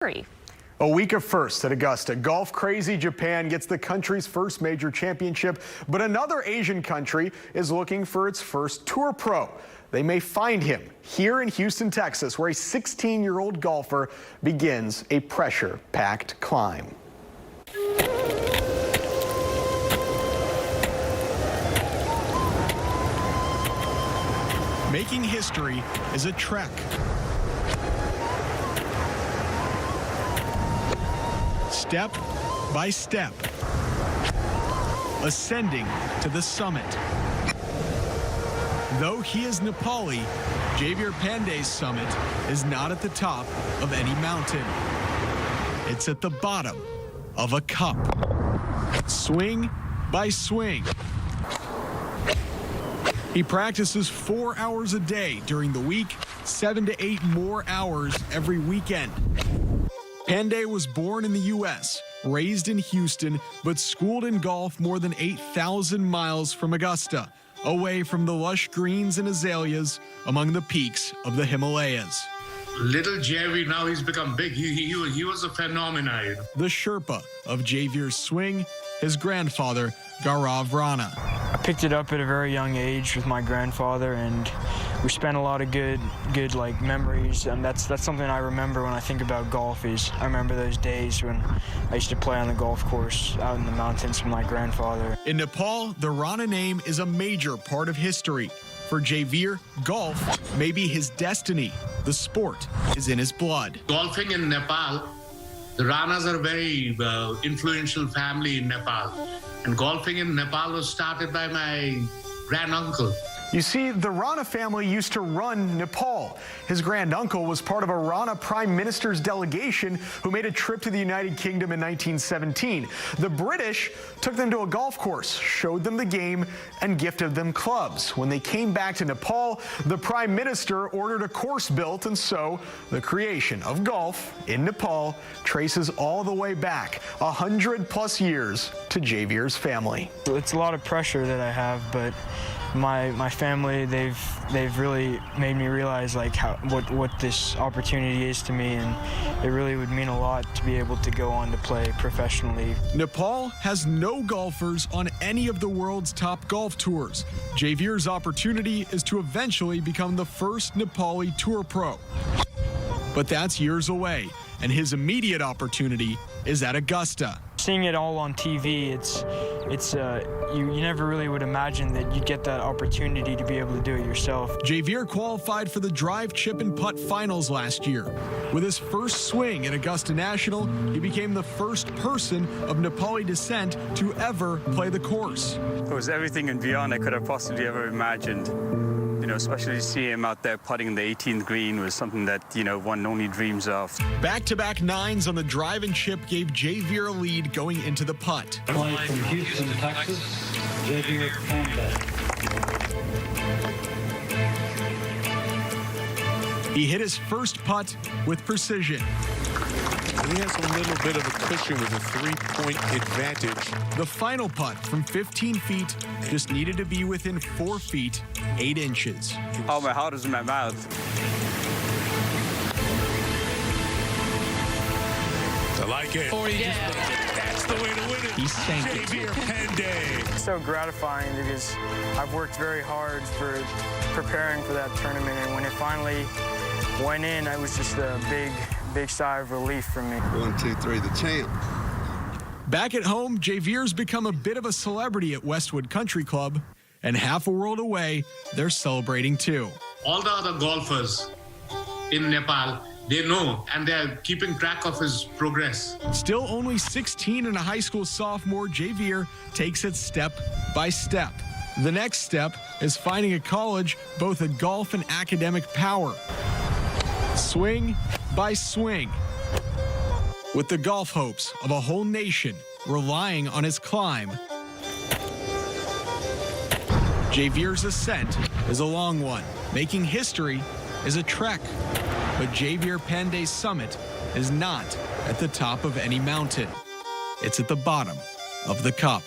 A week of firsts at Augusta. Golf crazy Japan gets the country's first major championship, but another Asian country is looking for its first tour pro. They may find him here in Houston, Texas, where a 16-year-old golfer begins a pressure-packed climb. Making history is a trek. Step by step, ascending to the summit. Though he is Nepali, Javier Pandey's summit is not at the top of any mountain. It's at the bottom of a cup. Swing by swing. He practices 4 hours a day during the week, 7 to 8 more hours every weekend. Pandey was born in the U.S., raised in Houston, but schooled in golf more than 8,000 miles from Augusta, away from the lush greens and azaleas among the peaks of the Himalayas. Little Javi, now he's become big. He was a phenomenon. The Sherpa of Javier's swing, his grandfather, Gaurav Rana. I picked it up at a very young age with my grandfather, and we spent a lot of good memories, and that's something I remember when I think about golf. Is I remember those days when I used to play on the golf course out in the mountains with my grandfather. In Nepal, the Rana name is a major part of history. For Javier, golf may be his destiny. The sport is in his blood. Golfing in Nepal, the Ranas are a very influential family in Nepal. And golfing in Nepal was started by my granduncle. You see, the Rana family used to run Nepal. His granduncle was part of a Rana prime minister's delegation who made a trip to the United Kingdom in 1917. The British took them to a golf course, showed them the game, and gifted them clubs. When they came back to Nepal, the prime minister ordered a course built, and so the creation of golf in Nepal traces all the way back 100+ years to Javier's family. It's a lot of pressure that I have, but my family, they've really made me realize what this opportunity is to me, and it really would mean a lot to be able to go on to play professionally. Nepal has no golfers on any of the world's top golf tours. Javier's opportunity is to eventually become the first Nepali tour pro. But that's years away, and his immediate opportunity is at Augusta. Seeing it all on TV, you never really would imagine that you'd get that opportunity to be able to do it yourself. Javier qualified for the drive, chip, and putt finals last year. With his first swing at Augusta National, he became the first person of Nepali descent to ever play the course. It was everything and beyond I could have possibly ever imagined. Especially to see him out there putting the 18th green was something that, one only dreams of. Back-to-back nines on the drive and chip gave Javier a lead going into the putt. Play from Houston, Texas, Javier Pandey. He hit his first putt with precision. He has a little bit of a cushion with a 3-point advantage. The final putt from 15 feet just needed to be within 4 feet, 8 inches. Oh, my heart is in my mouth. I like it. That's the way to win it. He sank it. Javier Pandey. It's so gratifying because I've worked very hard for preparing for that tournament, and when it finally went in, it was just a big sigh of relief for me. 1, 2, 3, the champ. Back at home, Javier's become a bit of a celebrity at Westwood Country Club, and half a world away, they're celebrating too. All the other golfers in Nepal, they know, and they're keeping track of his progress. Still only 16 and a high school sophomore, Javier takes it step by step. The next step is finding a college both at golf and academic power. Swing by swing, with the golf hopes of a whole nation relying on his climb. Javier's ascent is a long one. Making history is a trek. But Javier Pandey's summit is not at the top of any mountain. It's at the bottom of the cup.